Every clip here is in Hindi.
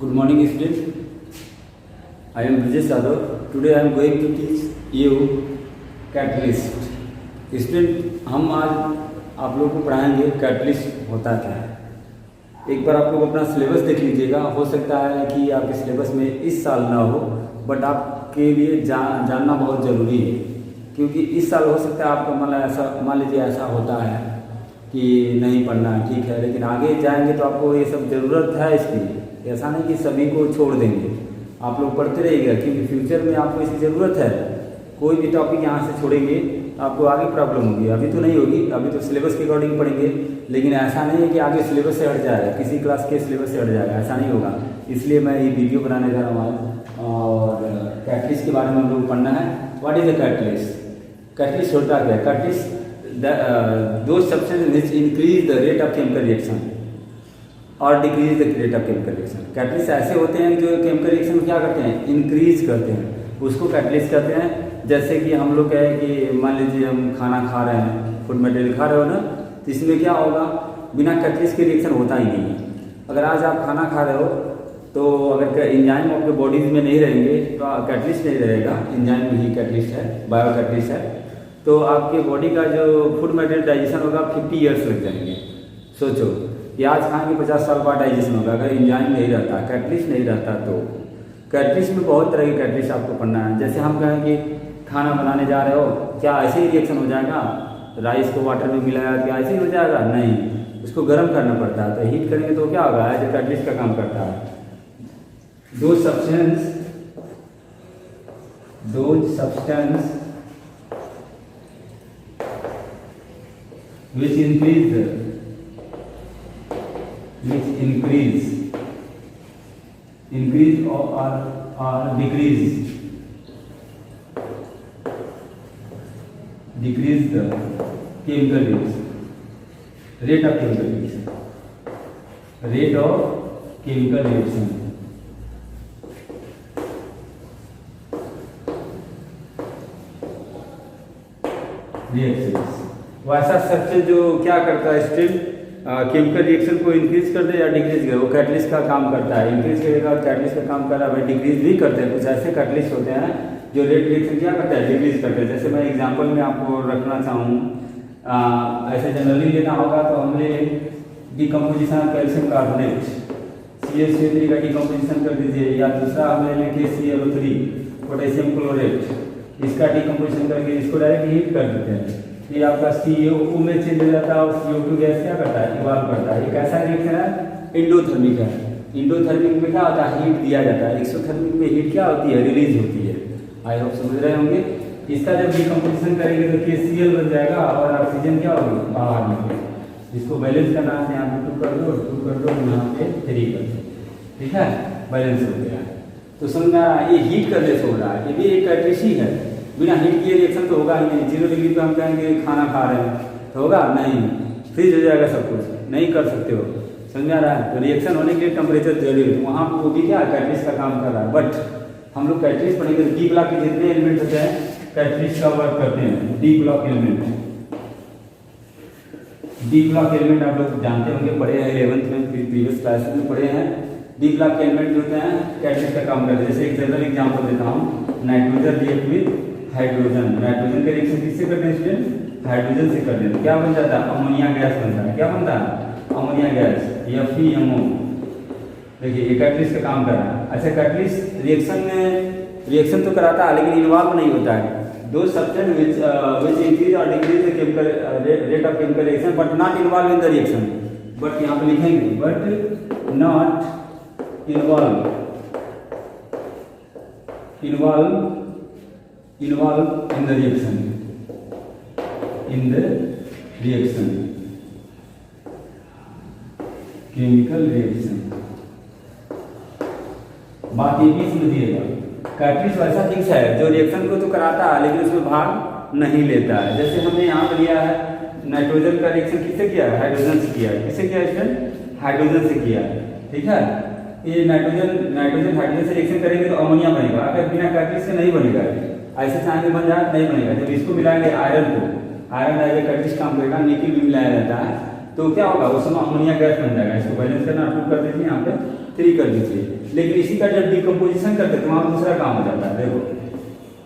Good morning, students. I am Brijesh Yadav. Today I am going to teach you catalyst. Student हम आज आप लोगों को पढ़ाएंगे कैटलिस्ट होता क्या है। एक बार आप लोग अपना सिलेबस देख लीजिएगा। हो सकता है कि आपके सिलेबस में इस साल ना हो, बट आपके लिए जानना बहुत ज़रूरी है, क्योंकि इस साल हो सकता है आपका मान लीजिए ऐसा होता है कि नहीं पढ़ना है, ठीक है, लेकिन आगे जाएंगे तो आपको ये सब ज़रूरत है इसकी। ऐसा नहीं कि सभी को छोड़ देंगे, आप लोग पढ़ते रहिएगा, क्योंकि फ्यूचर में आपको इसकी ज़रूरत है। कोई भी टॉपिक यहाँ से छोड़ेंगे आपको आगे प्रॉब्लम होगी। अभी तो नहीं होगी, अभी तो सिलेबस के अकॉर्डिंग पढ़ेंगे, लेकिन ऐसा नहीं है कि आगे सिलेबस से हट जाएगा, किसी क्लास के सिलेबस से हट जाएगा, ऐसा नहीं होगा। इसलिए मैं ये वीडियो बनाने जा रहा हूँ। और कैटलिस्ट के बारे में हम लोग पढ़ना है। What is a catalyst? Catalyst होता क्या है? कैटलिस्ट दो substance which increase the rate of chemical reaction और decrease the rate of chemical reaction. Catalyst ऐसे होते हैं जो केमिकल रिएक्शन क्या करते हैं, इंक्रीज करते हैं, उसको कैटलिस्ट कहते हैं। जैसे कि हम लोग कहें कि मान लीजिए हम खाना खा रहे हैं, फूड मटेरियल खा रहे हो ना, तो इसमें क्या होगा, बिना कैटलिस्ट के रिएक्शन होता ही नहीं है। अगर आज आप खाना खा रहे हो तो अगर एंजाइम आपके बॉडीज में नहीं रहेंगे तो कैटलिस्ट नहीं रहेगा, एंजाइम ही कैटलिस्ट है, बायो कैटलिस्ट है, तो आपके बॉडी का जो फूड मटेरियल डाइजेशन होगा 50 ईयर्स लग जाएंगे। सोचो कि आज खाएंगे 50 साल बाद डाइजेशन होगा, अगर एंजाइम नहीं रहता, कैटलिस्ट नहीं रहता। तो कैटलिस्ट में बहुत तरह की कैटलिस्ट आपको पढ़ना है। जैसे हम कहें कि खाना बनाने जा रहे हो, क्या ऐसे ही रिएक्शन हो जाएगा? राइस को वाटर में मिलाया क्या ऐसे ही हो जाएगा? नहीं, उसको गर्म करना पड़ता है। तो हीट करेंगे तो क्या होगा, एज ए कैटलिस्ट का काम करता है। दो substance which increase or decrease the chemical reaction, rate of chemical reaction reactions। वैसा सब्सटेंस जो क्या करता है, स्टिल केमिकल रिएक्शन को इंक्रीज कर दे या डिक्रीज करे, वो कैटलिस्ट का काम करता है। इंक्रीज करेगा, कैटलिस्ट का काम कर रहा है, डिक्रीज भी करते हैं। कुछ ऐसे कैटलिस्ट होते हैं जो रेट रिएक्शन क्या करता है, डिक्रीज करते हैं। जैसे मैं एग्जांपल में आपको रखना चाहूँ, ऐसे जनरली लेना होगा तो हमें decomposition of calcium carbonate, CaCO3 का डिकम्पोजिशन कर दीजिए, या दूसरा हमें लें KClO3 पोटेशियम क्लोरेट, इसका डिकम्पोजिशन करके इसको डायरेक्ट हीट कर देते हैं। ये आपका CO में चेंज हो जाता है और CO2 गैस क्या करता है, इवॉल्व करता है। एक ऐसा रिएक्शन है, इंडोथर्मिक है। इंडोथर्मिक में क्या होता है, हीट दिया जाता है। एक्सोथर्मिक में हीट क्या होती है, रिलीज होती है। आई होप समझ रहे होंगे। इसका जब डिकम्पोजिशन करेंगे तो KCl बन जाएगा और ऑक्सीजन क्या होगी, बाहर निकलेगी। इसको बैलेंस करना है, यहाँ पे 2 कर दो, 2 कर दो, यहाँ पे 3 कर दो, ठीक है, बैलेंस हो गया। तो समझ में आ रहा है, ये हीट करने से हो रहा है, ये भी एक कैटलिस्ट ही है। बिना हीट किए रिएक्शन तो होगा ही नहीं। 0 डिग्री पे हम कहेंगे खाना खा रहे हैं तो होगा नहीं, फ्रीज हो जाएगा सब कुछ, नहीं कर सकते हो। समझ में आ रहा है। तो रिएक्शन होने के लिए टेम्परेचर जरूरी है, वहाँ वो भी क्या कैटलिस्ट का काम कर रहा है। बट हम लोग कैटलिस्ट पढ़ेंगे तो डी ब्लॉक के जितने एलिमेंट होते हैं कैटलिस्ट का वर्क करते हैं। डी ब्लॉक एलिमेंट आप लोग जानते होंगे, पढ़े हैं 11th में, प्रीवियस क्लास में पढ़े हैं। डी ब्लॉक एलिमेंट जो होते हैं कैटलिस्ट का काम करते हैं। जैसे एक जनरल एग्जाम्पल देता हूँ, nitrogen react with hydrogen. Nitrogen का रिएक्शन किससे करते हैं स्टूडेंट, हाइड्रोजन से करते हैं। तो क्या बन जाता है, अमोनिया गैस बनता है। क्या बनता है, अमोनिया गैस, FeMO। देखिए ये कैटलिस्ट का काम कर रहा है। अच्छा, कैटलिस्ट रिएक्शन तो कराता है लेकिन इन्वॉल्व नहीं होता है। दो सब्सटेंस विच इंक्रीज और decrease the chemical rate of chemical reaction but not involve in the reaction. But यहाँ पे लिखेंगे but not involve in the reaction, chemical reaction। बात ये भी समझिएगा, कैटलिस्ट वैसा चीज है जो रिएक्शन को तो कराता है लेकिन उसमें भाग नहीं लेता है। जैसे हमने यहाँ पर लिया है, नाइट्रोजन का रिएक्शन किससे किया है, हाइड्रोजन से किया है। किससे किया है, हाइड्रोजन से किया है, ठीक है। ये नाइट्रोजन हाइड्रोजन से रिएक्शन करेंगे तो अमोनिया बनेगा। अगर बिना कैटलिस्ट से नहीं बनेगा, ऐसे चाहेंगे बन जाए, नहीं बनेगा। जब इसको मिलाएंगे आयरन को, आयरन एज ए कैटलिस्ट काम करेगा, निकल भी मिलाया जाता है, तो क्या होगा, उस समय अमोनिया गैस बन जाएगा। इसको बैलेंस करना, 2 कर दीजिए यहाँ पे 3 कर दीजिए। लेकिन इसी का जब डिकम्पोजिशन करते तो वहाँ दूसरा काम हो जाता है। देखो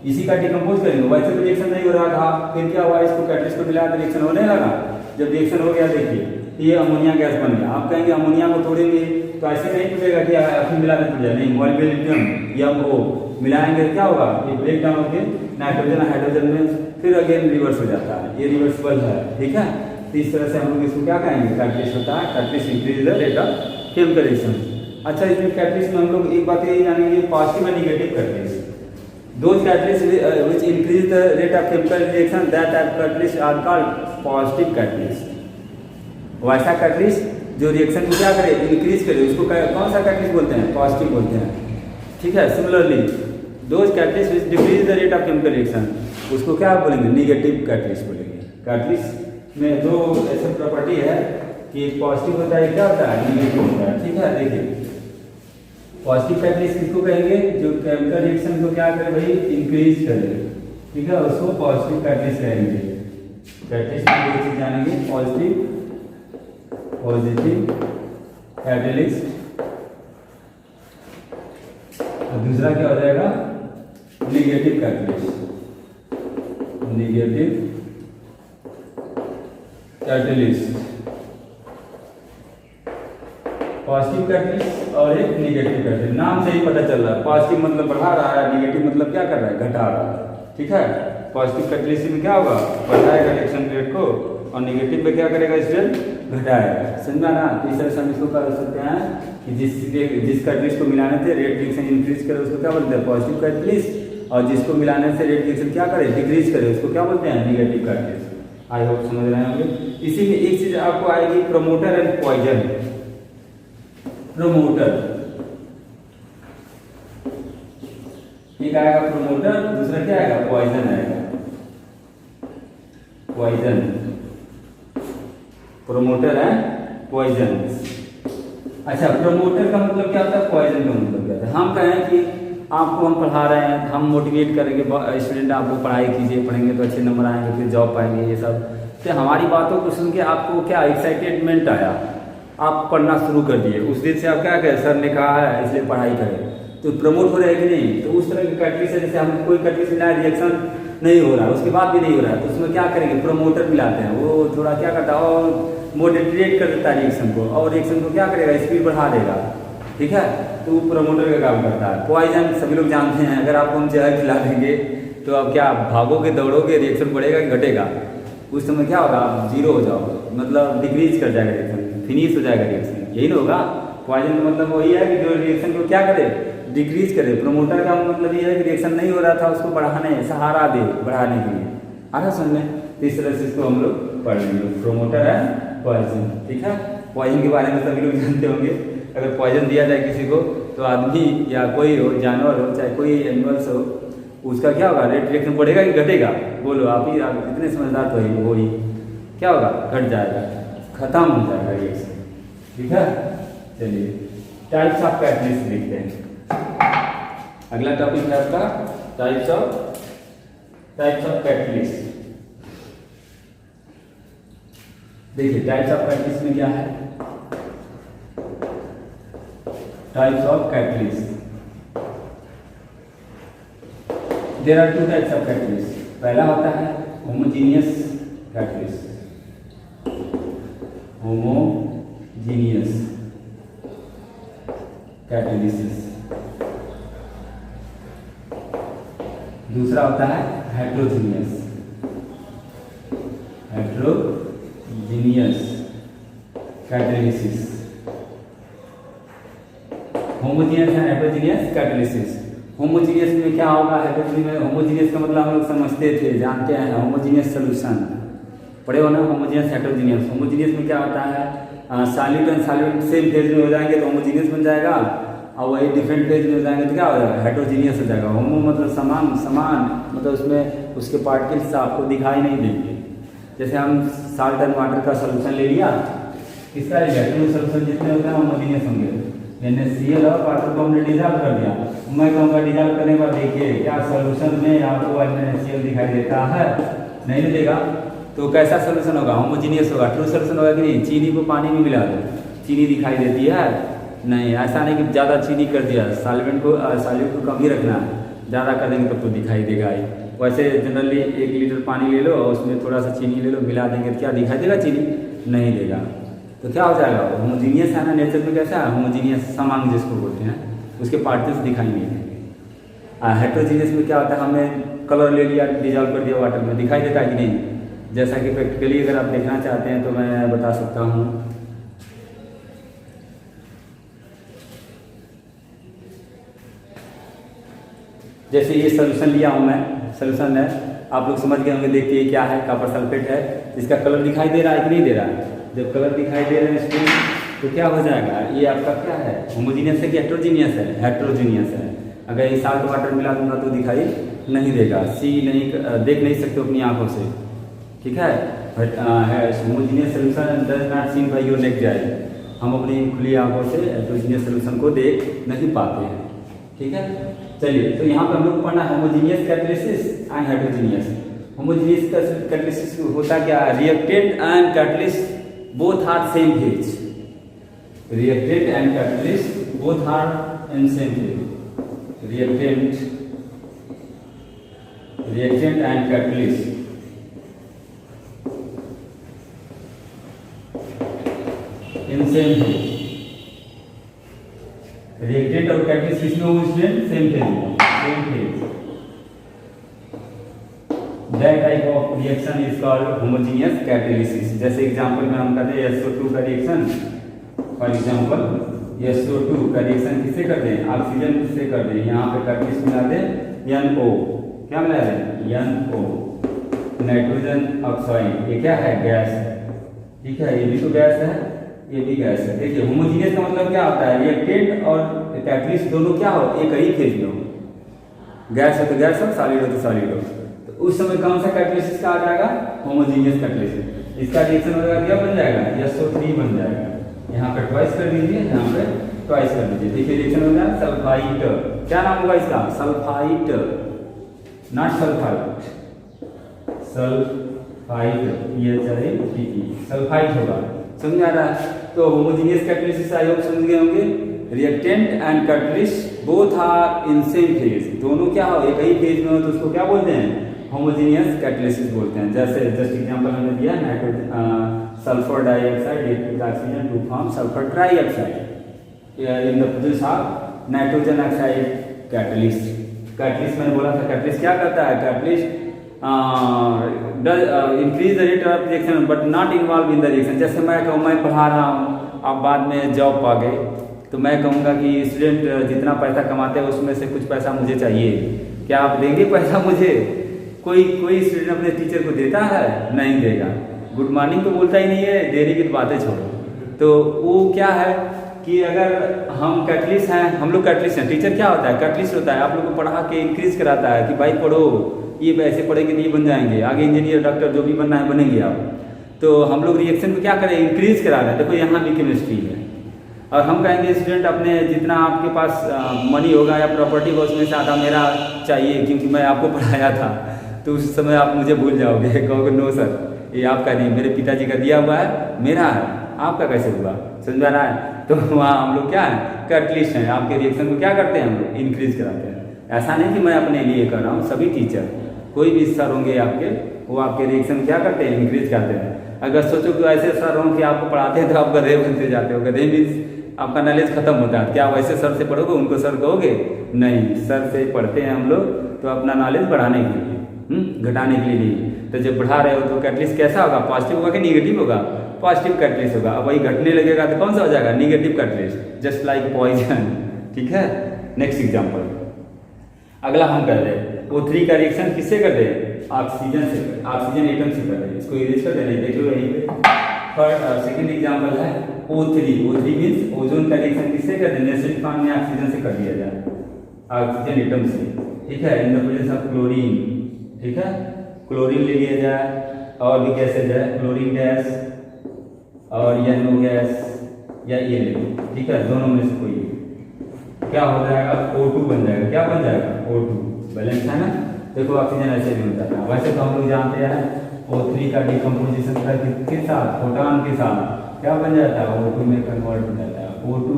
इसी का डिकम्पोज करेंगे, वैसे तो रिएक्शन नहीं हो रहा था, फिर क्या हुआ, इसको कैटलिस्ट को मिलाया तो रिएक्शन होने लगा। जब रिएक्शन हो गया देखिए ये अमोनिया गैस बन गया। आप कहेंगे अमोनिया को तोड़ेंगे तो ऐसे नहीं टूटेगा कि फिर मिलाने टूट जाए, नहीं, मॉलिक्यूलर या वो मिलाएंगे क्या होगा, ये ब्रेक डाउन होकर नाइट्रोजन हाइड्रोजन में फिर अगेन रिवर्स हो जाता है, ये रिवर्सिबल है। ठीक है, तो इस तरह से हम लोग इसको क्या कहेंगे, कैटलिस्ट होता है। Catalyst increase the rate of chemical reaction. अच्छा, इसमें कैटलिस्ट में हम लोग एक बात ये जानेंगे, पॉजिटिव और negative catalyst. Those catalysts which increase the rate of chemical reaction, that type catalysts are called positive catalyst. वैसा कैटलिस्ट जो रिएक्शन को क्या करे, इंक्रीज करे, उसको कौन सा कैटलिस्ट बोलते हैं, पॉजिटिव बोलते हैं। ठीक है, similarly those catalyst which decrease the rate of chemical reaction, उसको क्या बोलेंगे, निगेटिव कैटलिस्ट बोलेंगे। कैटलिस्ट में दो ऐसे प्रॉपर्टी है कि पॉजिटिव होता है, क्या होता है, निगेटिव होता है। ठीक है, देखिए पॉजिटिव कैटलिस्ट किसको कहेंगे, जो केमिकल रिएक्शन को क्या करे भाई, इंक्रीज करे। ठीक है, उसको पॉजिटिव कैटलिस्ट कहेंगे। कैटलिस्ट में दो चीज जानेंगे, पॉजिटिव कैटलिस्ट, और दूसरा क्या हो जाएगा, negative catalyst. Negative catalyst, positive catalyst और एक निगेटिव कैटलिस्ट। नाम से ही पता चल रहा है, पॉजिटिव मतलब बढ़ा रहा है, निगेटिव मतलब क्या कर रहा है, घटा रहा है। ठीक है, पॉजिटिव कैटलिस्ट में क्या होगा, बढ़ाएगा रिएक्शन रेट को, और निगेटिव में क्या करेगा, स्ट्रेंथ घटाएगा। समझा ना। तो इस तरह से हम इसको कर सकते हैं कि जिस कैटलिस्ट को मिलाने से रेट रिएक्शन इंक्रीज करे उसको क्या बोलते हैं, पॉजिटिव कैटलिस्ट, और जिसको मिलाने से रेट रिएक्शन क्या करे, डिक्रीज करे, उसको क्या बोलते हैं, निगेटिव कैटलिस्ट। आई होप समझ रहे होंगे। इसी में एक चीज आपको आएगी, प्रमोटर एंड पॉइजन। प्रमोटर एक आएगा प्रमोटर, दूसरा क्या आएगा, पॉइजन आएगा। पॉइजन, प्रमोटर है पॉइजन। अच्छा, प्रमोटर का मतलब क्या होता है, पॉइजन का मतलब क्या होता है। हम कहें कि आपको हम पढ़ा रहे हैं, हम मोटिवेट करेंगे स्टूडेंट, आपको पढ़ाई कीजिए, पढ़ेंगे तो अच्छे नंबर आएंगे, फिर जॉब पाएंगे, ये सब। तो हमारी बातों को सुन के आपको क्या एक्साइटेडमेंट आया, आप पढ़ना शुरू कर दिए, उस दिन से आप क्या करें, सर ने कहा है इसलिए पढ़ाई करें, तो प्रमोट हो रहा है कि नहीं। तो उस तरह की कैटलिस्ट है, जैसे हम कोई कैटलिस्ट मिलाए, रिएक्शन नहीं हो रहा है, उसके बाद भी नहीं हो रहा है, तो उसमें क्या करेंगे, प्रमोटर मिलाते हैं। वो थोड़ा क्या करता है, और मोटिवेट कर देता है रिएक्शन को, और रिएक्शन को क्या करेगा, स्पीड बढ़ा देगा। ठीक है, तो वो प्रमोटर का काम करता है। पॉइजन सभी लोग जानते हैं, अगर आपको हम जहर खिला देंगे तो आप क्या भागोगे, दौड़ोगे, रिएक्शन बढ़ेगा कि घटेगा, उस समय क्या होगा, आप जीरो हो जाओगे, मतलब डिक्रीज कर जाएगा रिएक्शन, फिनिश हो जाएगा रिएक्शन, यही ना होगा। पॉइजन का मतलब वही है कि जो रिएक्शन को क्या करे, डिक्रीज करे। प्रमोटर का मतलब ये है कि रिएक्शन नहीं हो रहा था, उसको बढ़ाने, सहारा दे बढ़ाने के लिए। आ रहा समझ में। तो इस तरह से इसको हम लोग पढ़ लेंगे, प्रमोटर है पॉइजन। ठीक है, पॉइजन के बारे में सभी लोग जानते होंगे। अगर पॉइजन दिया जाए किसी को, तो आदमी या कोई हो, जानवर हो, चाहे कोई एनिमल्स हो, उसका क्या होगा, रेट रिएक्शन बढ़ेगा कि घटेगा, बोलो आप ही, आप इतने समझदार तो ही, वो ही क्या होगा, घट जाएगा, खत्म हो जाएगा रिएक्शन। ठीक है, चलिए टाइप्स ऑफ कैटलिस्ट देखते हैं। अगला टॉपिक है आपका टाइप्स ऑफ कैटलिस्ट। देखिए टाइप्स ऑफ कैटलिस्ट में क्या है, types of catalyst, there are two types of catalyst. पहला होता है होमोजीनियस कैटलिस्ट, होमोजीनियस कैटालिसिस। दूसरा होता है heterogeneous, catalysis. Homogeneous and heterogeneous catalysis. Homogeneous में क्या होगा, हेट्रोजीनियस में, होमोजीनियस का मतलब हम लोग समझते थे, जानते हैं, होमोजीनियस सोल्यूशन पढ़े हो ना, होमोजीनियस हेट्रोजीनियस। होमोजीनियस में क्या होता है, solute and solute same phase में हो जाएंगे तो होमोजीनियस बन जाएगा, और वही डिफरेंट फेज में हो जाएंगे तो क्या हो जाएगा, हेट्रोजीनियस हो जाएगा। होमो मतलब समान मतलब उसमें उसके पार्टिकल्स आपको दिखाई नहीं देंगे। जैसे हम साल्ट एंड वाटर का सोल्यूशन ले लिया, किसका ले लिया, टू सोल्यूशन जितने होते हैं होमोजीनियस होंगे। NaCl और वाटर को हमने डिजॉल्व कर दिया, मैं कहूँगा डिजॉल्व करने के बाद देखिए क्या सोल्यूशन में आपको NaCl दिखाई देता है, नहीं मिलेगा। तो कैसा सोल्यूशन होगा, होमोजीनियस होगा। ट्रू सोल्यूशन होगा कि नहीं, चीनी को पानी में मिला दो, चीनी दिखाई देती है, नहीं, ऐसा नहीं कि ज़्यादा चीनी कर दिया, सॉल्वेंट को कम ही रखना है, ज़्यादा कर देंगे तब तो दिखाई देगा ही। वैसे जनरली 1 लीटर पानी ले लो और उसमें थोड़ा सा चीनी ले लो, मिला देंगे तो क्या दिखाई देगा? चीनी नहीं देगा। तो क्या हो जाएगा? होमोजीनियस है ना, नेचर में कैसा है? होमोजीनियस समांग जिसको बोलते हैं, उसके पार्टिकल्स दिखाई नहीं देंगे। हेट्रोजीनियस में क्या होता है? हमने कलर ले लिया, डिजॉल्व कर दिया वाटर में, दिखाई देता है कि नहीं? जैसा कि प्रैक्टिकली अगर आप देखना चाहते हैं तो मैं बता सकता हूँ। जैसे ये सोल्यूशन लिया हूँ मैं, सोल्यूशन है, आप लोग समझ गए होंगे देख के क्या है? कॉपर सल्फेट है। इसका कलर दिखाई दे रहा है कि नहीं दे रहा है? जब कलर दिखाई दे रहा है इसको तो क्या हो जाएगा? ये आपका क्या है? होमोजीनियस है कि हेट्रोजीनियस है? हेट्रोजीनियस है। अगर ये साल्ट वाटर मिला दूंगा तो दिखाई नहीं देगा, देख नहीं सकते अपनी आंखों से, ठीक है? Homogeneous solution does not seen by your necked आई। हम अपनी खुली आंखों से हेट्रोजीनियस सोल्यूशन को देख नहीं पाते हैं, ठीक है? चलिए, तो यहाँ पर हम लोग पढ़ना homogeneous catalysis and heterogeneous. Homogeneous catalysis होता क्या? Reactant and catalyst both are same phase. Reactant and catalyst both are in same phase. reactant and catalyst in same phase। reactant और catalyst किसमें हो? Student same phase. that type of reaction is called homogeneous catalysis। जैसे एग्जांपल में हम करते हैं SO2 का रिएक्शन, फॉर एग्जांपल SO2 का रिएक्शन किससे कर दें? ऑक्सीजन किससे कर दें? यहाँ पे कैटलिस्ट मिला दें NO, क्या मिला दें? NO, nitrogen oxide. ये क्या है? गैस है, ठीक है? ये भी तो गैस है, ये भी गैस है। देखिए, होमोजीनियस का मतलब क्या होता है? रिएक्टेंट और कैटलिस्ट दोनों क्या हो? एक ही फेज में हो। गैस है तो गैस हो, सॉलिड हो तो सॉलिड हो। तो उस समय कौन सा कैटलिस्ट का आ जाएगा? Homogeneous catalyst. इसका रिएक्शन हो जाएगा, क्या बन जाएगा? SO3 बन जाएगा। यहाँ पे ट्वाइस कर दीजिए, यहाँ पे ट्वाइस कर दीजिए। देखिए रिएक्शन हो जाएगा सल्फाइट। क्या नाम होगा इसका? सल्फाइट, नॉट सल्फाइट, सल्फाइट, ये सल्फाइट होगा। समझ आ रहा है? तो होमोजीनियस कैटालिसिस आई होप समझ गए होंगे। Reactant and catalyst both are in same phase, दोनों क्या हो? एक ही फेज में हो तो उसको क्या बोलते हैं? होमोजीनियस कैटालिसिस बोलते हैं। जैसे जस्ट एग्जांपल हमने दिया, nitrogen sulphur dioxide react with oxygen to form sulfur trioxide in the presence of nitrogen oxide catalyst। Catalyst मैंने बोला था, कैटलिस्ट क्या करता है? Catalyst increase the rate of reaction but not involve in the reaction. जैसे मैं कहूँ, मैं पढ़ा रहा हूँ, आप बाद में जॉब पा गए, तो मैं कहूँगा कि स्टूडेंट जितना पैसा कमाते हैं उसमें से कुछ पैसा मुझे चाहिए, क्या आप देंगे पैसा मुझे? कोई स्टूडेंट अपने टीचर को देता है? नहीं देगा। गुड मॉर्निंग तो बोलता ही नहीं है, देरी की बातें छोड़ो। तो वो क्या है कि अगर हम कैटलिस्ट हैं, हम लोग कैटलिस्ट हैं, टीचर क्या होता है? कैटलिस्ट होता है। आप लोग को पढ़ा के इंक्रीज कराता है कि भाई पढ़ो, ये ऐसे पढ़ेंगे तो ये बन जाएंगे, आगे इंजीनियर डॉक्टर जो भी बनना है बनेंगे आप। तो हम लोग रिएक्शन को क्या करें? इंक्रीज करा रहे हैं। देखो यहाँ भी केमिस्ट्री है, और हम कहेंगे स्टूडेंट अपने जितना आपके पास मनी होगा या प्रॉपर्टी होगा उसमें से आधा मेरा चाहिए, क्योंकि मैं आपको पढ़ाया था। तो उस समय आप मुझे भूल जाओगे, कहोगे नो सर ये आपका नहीं, मेरे पिताजी का दिया हुआ है, मेरा है, आपका कैसे हुआ? समझा रहा है? तो वहाँ हम लोग क्या है? कैटलिस्ट हैं। आपके रिएक्शन को क्या करते हैं? हम लोग इंक्रीज कराते हैं। ऐसा नहीं कि मैं अपने लिए कर रहा हूँ, सभी टीचर, कोई भी सर होंगे आपके, वो आपके रिएक्शन क्या करते हैं? इंक्रीज करते हैं। अगर सोचो कि ऐसे सर हों कि आपको पढ़ाते हैं तो आप गधे बनते जाते हो। गधे मीन्स आपका नॉलेज खत्म होता है। क्या वैसे सर से पढ़ोगे, उनको सर कहोगे? नहीं, सर से पढ़ते हैं हम लोग तो अपना नॉलेज बढ़ाने के लिए, घटाने के लिए नहीं। तो जब बढ़ा रहे हो तो कैटलिस्ट कैसा होगा? पॉजिटिव होगा कि निगेटिव होगा? पॉजिटिव कैटलिस्ट होगा। अब वही घटने लगेगा तो कौन सा हो जाएगा? Negative catalyst, just like poison, ठीक है? नेक्स्ट एग्जांपल, अगला हम कर रहे हैं O3 का रिएक्शन किससे कर रहे हैं? ऑक्सीजन से, ऑक्सीजन एटम से कर रहे हैं। इसको इरेज कर देना, देख लो यहीं पे। सेकंड एग्जांपल है O3। O3 मीन्स ओजोन का रिएक्शन किससे कर दें? नेचुरल फॉर्म में ऑक्सीजन से कर दिया जाए, ऑक्सीजन एटम से, ठीक है? In the presence of chlorine, ठीक है? क्लोरीन ले लिया जाए, और भी गैसेज है, क्लोरीन गैस और NO गैस या ये ले लो, ठीक है? दोनों में से कोई क्या हो जाएगा? O2 बन जाएगा। क्या बन जाएगा? O2 बैलेंस है ना? देखो ऑक्सीजन ऐसे भी होता है। वैसे तो हम लोग जानते हैं O3 का डिकम्पोजिशन का किसके साथ? प्रोटॉन के साथ क्या बन जाता है? O2 में कन्वर्ट हो जाता है। O2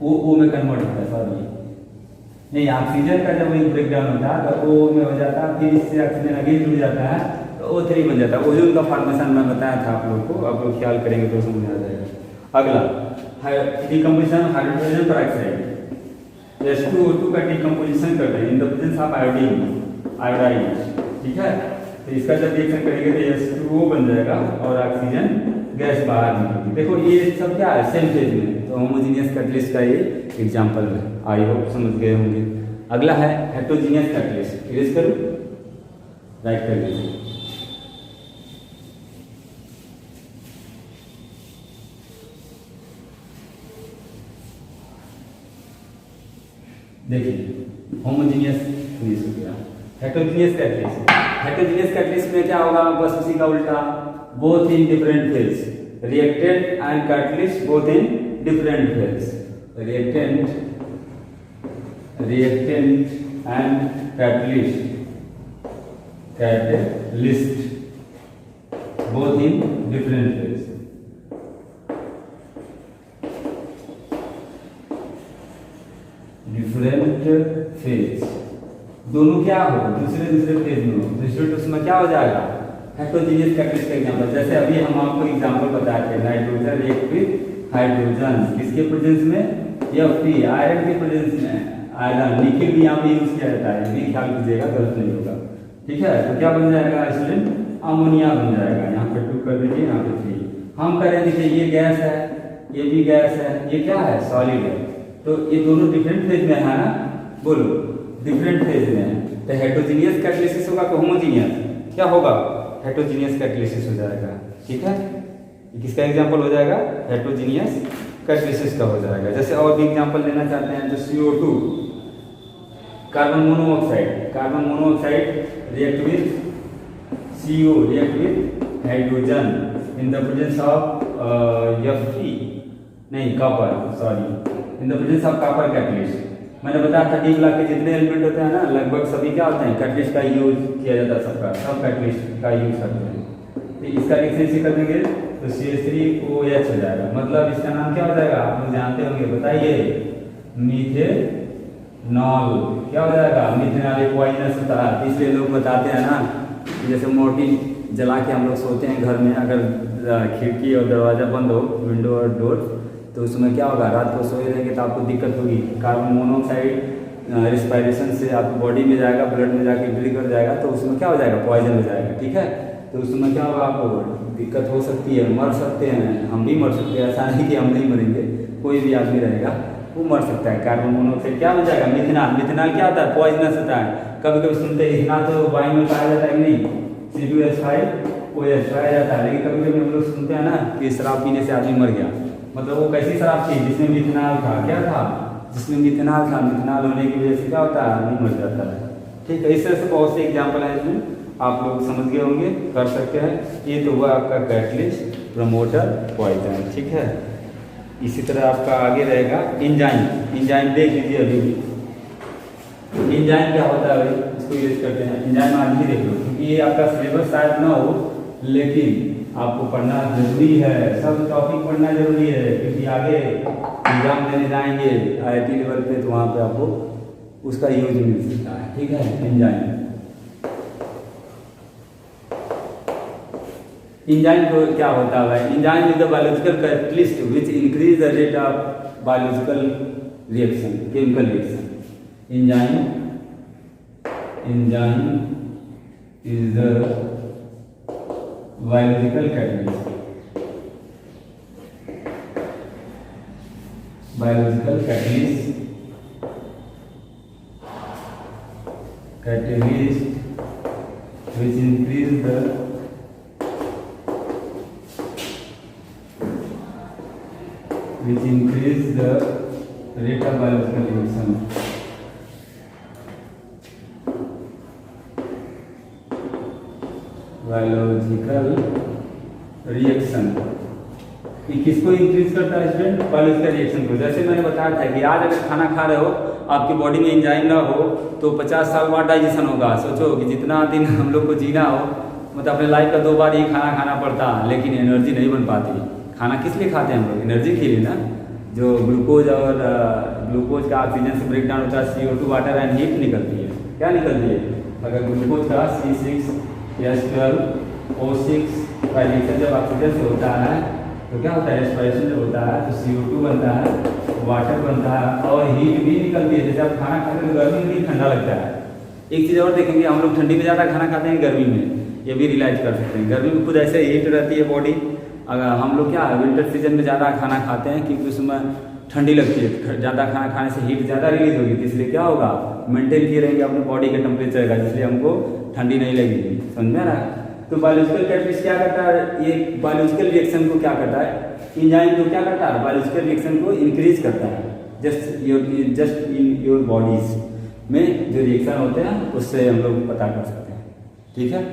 ओ में कन्वर्ट होता है, सॉरी नहीं, ऑक्सीजन का जब एक ब्रेकडाउन होता है तो ओ में हो जाता है, फिर इससे ऑक्सीजन अगेन जुड़ जाता है तो O3 बन जाता है। ओजोन का फॉर्मेशन मैं बताया था आप लोग को, आप लोग ख्याल करेंगे तो समझ में आ जाएगा। अगला डिकम्पोजिशन हाइड्रोजन पेरोक्साइड, H2O2 का डिकम्पोजिशन करते हैं in the presence of iodide, ठीक है। तो इसका जब रिएक्शन करेंगे तो H2O बन जाएगा और ऑक्सीजन गैस बाहर निकलेगी। देखो ये सब क्या है, सेम फेज में, तो होमोजेनियस कैटलिस्ट का ये एग्जांपल है, आई होप समझ गए होंगे। अगला है हेटेरोजेनियस कैटलिस्ट, इरेज करूं, राइट कर लीजिए। देखिए homogeneous heterogeneous catalyst, heterogeneous catalyst में क्या होगा, बस उसी का उल्टा, both in different phase, reactant and catalyst both in different phase, reactant and catalyst both in different phase. Different phase, दोनों क्या हो, दूसरे फेज में हो, तो उसमें क्या हो जाएगा, हेटेरोजेनियस कैटलिस्ट का एग्जांपल। जैसे अभी हम आपको एग्जांपल बताए थे, नाइट्रोजन रिएक्ट विद हाइड्रोजन, किसके प्रेजेंस में, Fe, आयरन के प्रेजेंस में, आयरन, निकेल भी यहाँ पे यूज किया जाता है, ये ख्याल कीजिएगा, गलत नहीं होगा, ठीक है। तो क्या बन जाएगा स्टूडेंट, अमोनिया बन जाएगा, यहाँ पे 2 कर दीजिए, यहाँ पे 3। हम करें, देखिए ये गैस है, ये भी गैस है, ये क्या है, सॉलिड है, तो ये दोनों डिफरेंट फेज में है ना, बोलो डिफरेंट फेज में है, तो हेटेरोजेनियस कैटलिसिस होगा तो होमोजेनियस क्या होगा, हेटेरोजेनियस कैटलिसिस हो जाएगा, ठीक है। किसका एग्जांपल हो जाएगा, हेटेरोजेनियस कैटलिसिस का हो जाएगा। जैसे और भी एग्जांपल लेना चाहते हैं, जो CO2 carbon monoxide react with CO, react with hydrogen in the presence of Fe, नहीं copper, sorry, in the presence of copper catalyst. मैंने बताया था डी ब्लॉक के जितने एलिमेंट होते हैं ना, लगभग सभी क्या होते हैं, कैटलिस्ट का यूज किया जाता है, सबका सब कैटलिस्ट का यूज करते हैं। तो इसका रिएक्शन कर देंगे तो CH3OH हो जाएगा, मतलब इसका नाम क्या हो जाएगा, आप लोग जानते होंगे, बताइए, मीथेनॉल। क्या हो जाएगा, मीथेनॉल एक पॉइजनस होता है, इसलिए लोग बताते हैं ना, जैसे मोर्टिन जला के हम लोग सोते हैं घर में, अगर खिड़की और दरवाजा बंद हो, विंडो और डोर, तो उसमें क्या होगा, रात को सोए रहेंगे तो आपको दिक्कत होगी, कार्बन मोनोऑक्साइड रिस्पायरेशन से आपकी बॉडी में जाएगा, ब्लड में जाके एंट्री कर जाएगा, तो उसमें क्या हो जाएगा, पॉइजन हो जाएगा, ठीक है। तो उसमें क्या होगा, आपको दिक्कत हो सकती है, मर सकते हैं, हम भी मर सकते हैं, ऐसा नहीं कि हम नहीं मरेंगे, कोई भी आदमी रहेगा वो मर सकता है। कार्बन मोनोऑक्साइड क्या हो जाएगा, मिथेनॉल, मिथेनॉल क्या होता है, पॉइजनस होता है। कभी कभी सुनते हैं इथेनॉल तो वायु में पाया जाता है कि नहीं, C2H5OH पाया जाता है, लेकिन कभी कभी हम लोग सुनते हैं ना कि शराब पीने से आदमी मर गया, मतलब वो कैसी शराब थी जिसमें मिथेनॉल था, क्या था, जिसमें मिथेनॉल था, मिथेनॉल होने की वजह से क्या होता है, आदमी मर जाता है, ठीक है। इस तरह से बहुत से एग्जाम्पल हैं, इसमें आप लोग समझ गए होंगे, कर सकते हैं। ये तो हुआ आपका कैटलिस्ट, प्रमोटर, पॉइजन, ठीक है। इसी तरह आपका आगे रहेगा इंजाइम देख लीजिए। अभी इंजाइम क्या होता है, इसको यूज करते हैं, इंजाइम आज भी देख लो, क्योंकि ये आपका सिलेबस शायद ना हो, लेकिन आपको पढ़ना जरूरी है, सब टॉपिक पढ़ना जरूरी है, क्योंकि आगे एग्जाम देने जाएंगे IIT लेवल पे, तो वहाँ पे आपको उसका यूज मिल सकता है, ठीक है। इंजाइम को क्या होता है, enzyme is the biological catalyst which increase the rate of biological reaction, chemical reaction. Enzyme is the biological catalyst, which increase the rate of biological reaction. किसको इंक्रीज करता है स्टूडेंट, बायोलॉजिकल रिएक्शन को। जैसे मैंने बताया था कि आज अगर खाना खा रहे हो, आपकी बॉडी में एंजाइम ना हो तो 50 साल बाद डाइजेशन होगा। सोचो कि जितना दिन हम लोग को जीना हो, मतलब अपने लाइफ का 2 बार ही खाना खाना पड़ता, लेकिन एनर्जी नहीं बन पाती। खाना किस लिए खाते हैं हम लोग, एनर्जी के लिए ना। जो ग्लूकोज और ग्लूकोज का ऑक्सीजन से ब्रेक डाउन होता है CO2 वाटर एंड हीट निकलती है। क्या निकलती है? अगर ग्लूकोज का C6H12O6 का रिएक्शन जब ऑक्सीजन से होता है तो क्या होता है? रेस्पिरेशन जब होता है तो CO2 बनता है, वाटर बनता है और हीट भी निकलती है। जैसे आप खाना खाते हैं तो गर्मी में ठंडा लगता है। एक चीज़ और देखेंगे, हम लोग ठंडी में ज़्यादा खाना खाते हैं गर्मी में, ये भी रियलाइज कर सकते हैं। गर्मी में खुद ऐसे हीट रहती है बॉडी। अगर हम लोग क्या विंटर सीजन में ज़्यादा खाना खाते हैं क्योंकि उसमें ठंडी लगती है, ज़्यादा खाना खाने से हीट ज़्यादा रिलीज होगी, तो इसलिए क्या होगा? मेंटेन किए रहेंगे अपने बॉडी के टेम्परेचर का, जिसलिए हमको ठंडी नहीं लगेगी। समझ में आ रहा है? तो बायोलॉजिकल कैटलिस्ट क्या करता है? ये बायोलॉजिकल रिएक्शन को क्या करता है? एंजाइम को क्या करता है? बायोलॉजिकल रिएक्शन को इंक्रीज करता है। जस्ट इन योर बॉडीज में जो रिएक्शन होते हैं उससे हम लोग पता कर सकते हैं। ठीक है,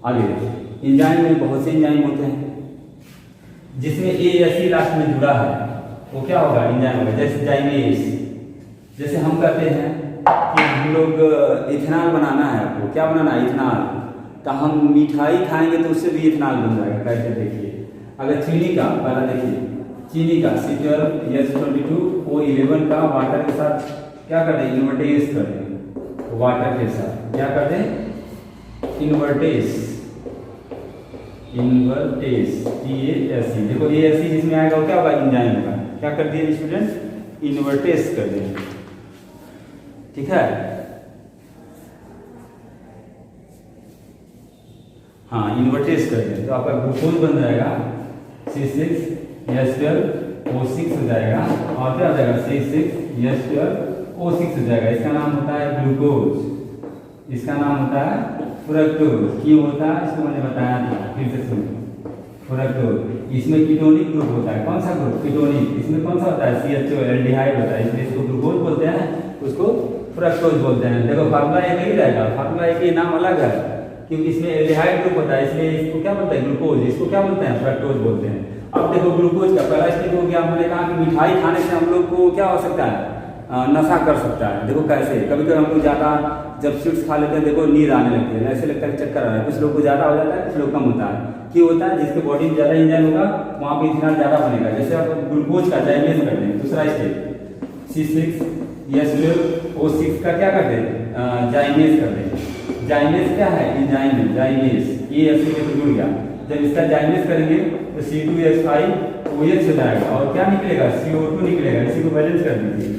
आगे देखिए। एंजाइम में बहुत से एंजाइम होते हैं जिसमें ASE लास्ट में जुड़ा है, वो क्या होगा? एंजाइम होगा। जैसे जाइमेस, जैसे हम कहते हैं कि हम लोग इथेनॉल बनाना है, आपको क्या बनाना है? इथेनॉल। तो हम मिठाई खाएंगे तो उससे भी इथेनॉल बन जाएगा। कैसे? देखिए, अगर चीनी का, पहला देखिए, चीनी का C12H22O11 का वाटर के साथ क्या कर दें? इन्वर्टेज कर दें। वाटर के साथ क्या कर दें? Invertase TASE। देखो ASE जिसमें आएगा वो क्या होगा? एंजाइम होगा। क्या कर दिए स्टूडेंट? इन्वर्टेज कर दें। ठीक है, हाँ, इन्वर्टेज कर दें तो आपका ग्लूकोज बन जाएगा C6H12O6 हो जाएगा और क्या हो जाएगा? C6H12O6 हो जाएगा। इसका नाम होता है ग्लूकोज, इसका नाम होता है फ्रक्टोज। क्यों होता है इसको मैंने बताया था, फिर से सुनो। फ्रक्टोज, इसमें कीटोनिक ग्रुप होता है। कौन सा ग्रुप? कीटोनिक। इसमें कौन सा होता है? CHO एल्डिहाइड होता है, इसलिए इसको ग्लूकोज बोलते हैं, उसको फ्रक्टोज बोलते हैं। देखो फार्मूला एक ही रहेगा, फार्मूला एक ही, नाम अलग है क्योंकि इसमें एल्डिहाइड ग्रुप होता है, इसलिए इसको क्या बोलते हैं? ग्लूकोज। इसको क्या बोलते हैं? फ्रक्टोज बोलते हैं। अब देखो ग्लूकोज का पहला स्टेप हो गया, हमने कहा कि मिठाई खाने से हम लोग को क्या हो सकता है? नशा कर सकता है। देखो कैसे, कभी कभी हम लोग ज़्यादा जब स्वीट्स खा लेते हैं, देखो नींद आने लगती है, ऐसे लगता है चक्कर आ रहा है। कुछ लोग को ज़्यादा हो जाता है, कुछ लोग कम होता है। क्यों होता है? जिसके बॉडी में ज़्यादा एंजाइम होगा वहाँ पे इथेनॉल ज़्यादा बनेगा। जैसे आप ग्लूकोज का जाइमेस कर दें, दूसरा स्टेप C6H12O6 का क्या कर दें? जाइमेस कर दें। जाइमेस क्या है? एंजाइम है, जाइमेस। ये ऐसे में जुड़ गया। जब इसका जाइमेस करेंगे तो C2H5OH हो जाएगा और क्या निकलेगा? CO2 निकलेगा। इसी को बैलेंस कर दीजिए,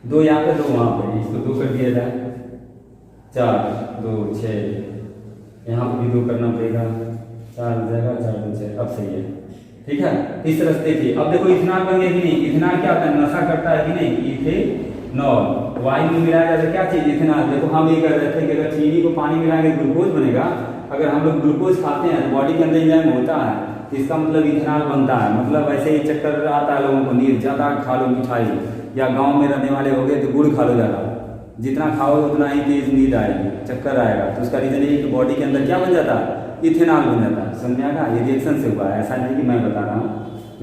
2 यहाँ पे 2 वहाँ पे, इसको 2 कर दिया जाए, 4 2 6, यहाँ पर भी 2 करना पड़ेगा, 4 हो जाएगा, 4 2 6। अब सही है। ठीक है, इस तरह से देखिए। अब देखो इथेनॉल बन गया कि नहीं? इथेनॉल क्या होता है? नशा करता है कि नहीं? इथेनॉल। वायु में मिलाया जाता है क्या चीज? इथेनॉल। देखो हम ये कर रहे थे कि अगर चीनी को पानी मिलाएंगे ग्लूकोज बनेगा। अगर हम लोग ग्लूकोज खाते हैं तो बॉडी के अंदर एंजाइम होता है, तो इसका मतलब इथेनॉल बनता है। मतलब ऐसे ही चक्कर आता है लोगों को, नींद ज़्यादा खा लो मिठाई, या गांव में रहने वाले हो गए तो गुड़ खा लो ज़्यादा, जितना खाओगे उतना ही तेज नींद आएगी, चक्कर आएगा। तो उसका रीजन ये कि बॉडी के अंदर क्या बन जाता है? इथेनॉल बन जाता है। समझ में आएगा? ये रिएक्शन से हुआ है, ऐसा नहीं कि मैं बता रहा हूँ।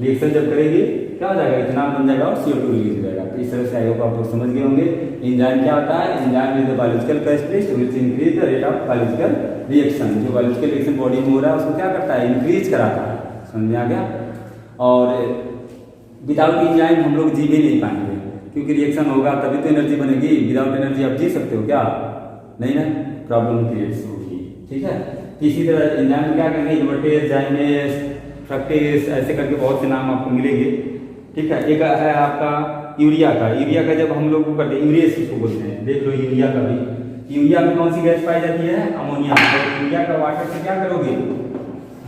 रिएक्शन जब करेगी क्या हो जाएगा? इथेनॉल बन जाएगा और CO2 रिलीज हो जाएगा। तो इस तरह से आई होप आप लोग समझ गए होंगे। एंजाइम क्या होता है? Enzyme is the biological catalyst which increase the rate of biological reaction. जो बायोलॉजिकल रिएक्शन बॉडी में हो रहा है उसको क्या करता है? इंक्रीज कराता है। समझ में आ गया? और विदाउट एंजाइम हम लोग जी भी नहीं पाएंगे, क्योंकि रिएक्शन होगा तभी तो एनर्जी बनेगी। विदाउट एनर्जी आप जी सकते हो क्या? नहीं ना, प्रॉब्लम क्रिएट्स होगी। ठीक है, इसी तरह एंजाइम क्या करेंगे? इन्वर्टेज, जाइमेस, फ्रक्टेज, ऐसे करके बहुत से नाम आपको मिलेंगे। ठीक है, एक है आपका यूरिया का। यूरिया का जब हम लोग को करते हैं, यूरेस इसको बोलते हैं। देख लो यूरिया का भी। यूरिया में कौन सी गैस पाई जाती है? अमोनिया। तो यूरिया का वाटर से क्या करोगे?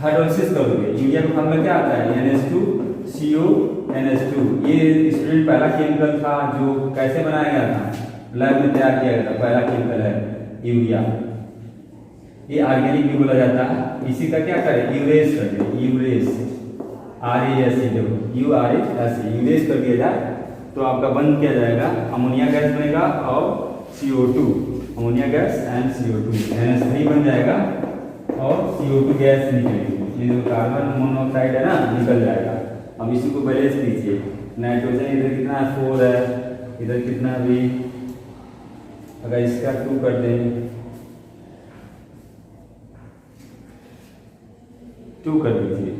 हाइड्रोलिसिस करोगे। यूरिया का फॉर्मूला क्या आता है? NH2CONH2। ये स्टूडेंट पहला केमिकल था जो कैसे बनाया गया था? लैब में तैयार किया गया था। पहला केमिकल है यूरिया। ये ऑर्गेनिक भी बोला जाता है। इसी का क्या करें? यूरेस कर दे। यूरेस, RAS, देखो URAS, यूरेस कर दिया जाए तो आपका बंद किया जाएगा, अमोनिया गैस बनेगा और CO2, ammonia gas and CO2, NH3 बन जाएगा और CO2 गैस निकलेगी। ये जो कार्बन मोनोऑक्साइड है ना, निकल जाएगा। अब इसी को बैलेंस कीजिए। नाइट्रोजन इधर कितना है? 4 है, इधर कितना भी, अगर इसका 2 कर दें, 2 कर दीजिए,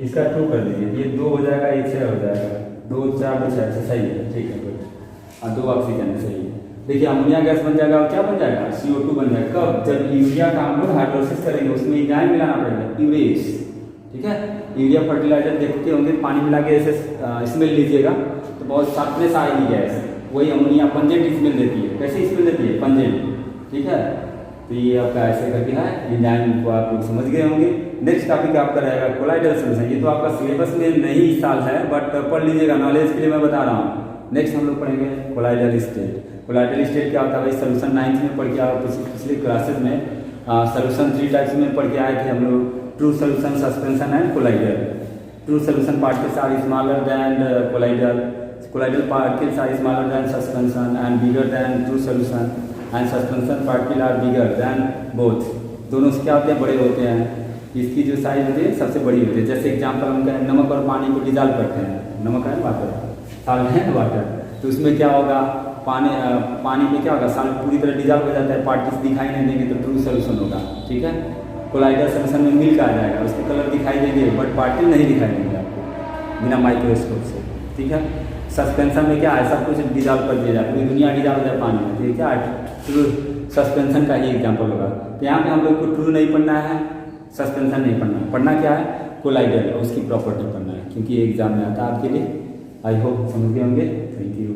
इसका 2 कर दीजिए, ये 2 हो जाएगा, ये 6 हो जाएगा, 2 4 2 6 सही है, ठीक है गुड। हाँ 2 ऑक्सीजन है, सही है। देखिए अमोनिया गैस बन जाएगा और क्या बन जाएगा, CO2 बन जाएगा। कब, जब यूरिया का हम लोग हाइड्रोलिसिस करेंगे, उसमें एंजाइम मिलाना पड़ेगा, यूरेस, ठीक है। यूरिया फर्टिलाइजर देखते होंगे, पानी मिला के ऐसे स्मेल लीजिएगा तो बहुत शार्पनेस आएगी गैस, वही अमोनिया पंजेंट स्मेल देती है। कैसे स्मेल देती है, पंजेंट, ठीक है। तो ये आपका ऐसे करके है, एंजाइम को आप लोग समझ गए होंगे। नेक्स्ट टॉपिक आपका रहेगा कोलाइडल सॉल्यूशन। ये तो आपका सिलेबस में नहीं इस साल है, बट पढ़ लीजिएगा, नॉलेज के लिए मैं बता रहा हूँ। नेक्स्ट हम लोग पढ़ेंगे कोलाइडल स्टेट। कोलाइडल स्टेट क्या होता है भाई, सोल्यूशन 9th में पढ़ के आए, पिछले क्लासेज में सोल्यूशन 3 टाइप्स में पढ़ के आए थे हम लोग, true solution, suspension and colloidal. True solution particles are smaller than colloidal, colloidal particles are smaller than suspension and bigger than true solution, and suspension particle are bigger than both. दोनों से क्या होते हैं, बड़े होते हैं। इसकी जो साइज होती है सबसे बड़ी होती है। जैसे एग्जाम्पल हम कहें, नमक और पानी को डिजॉल्व करते हैं, नमक है वाटर, साल्ट है वाटर, तो उसमें क्या होगा, पानी में क्या होगा, साल्ट पूरी तरह डिजॉल्व हो जाता है, पार्टिकल्स दिखाई नहीं देंगे, तो ट्रू सोल्यूशन होगा, ठीक है। कोलाइडल सोल्यूशन में मिल्क आ जाएगा, उसके कलर दिखाई देंगे बट पार्टिकल नहीं दिखाई देंगे आपको बिना माइक्रोस्कोप से, ठीक है। सस्पेंशन में क्या है, सब कुछ डिजॉल्व कर दिया जाए, पूरी दुनिया डिजॉल्व हो जाए पानी में, तो ये क्या है, ट्रू सस्पेंशन का ही एग्जाम्पल होगा। तो यहाँ पे हम लोग को ट्रू नहीं पढ़ना है, सस्पेंशन नहीं पढ़ना है, पढ़ना क्या है, कोलाइडल और उसकी प्रॉपर्टी पढ़ना है, क्योंकि ये एग्जाम में आता है आपके लिए। आई होप समझ गए होंगे। Thank you.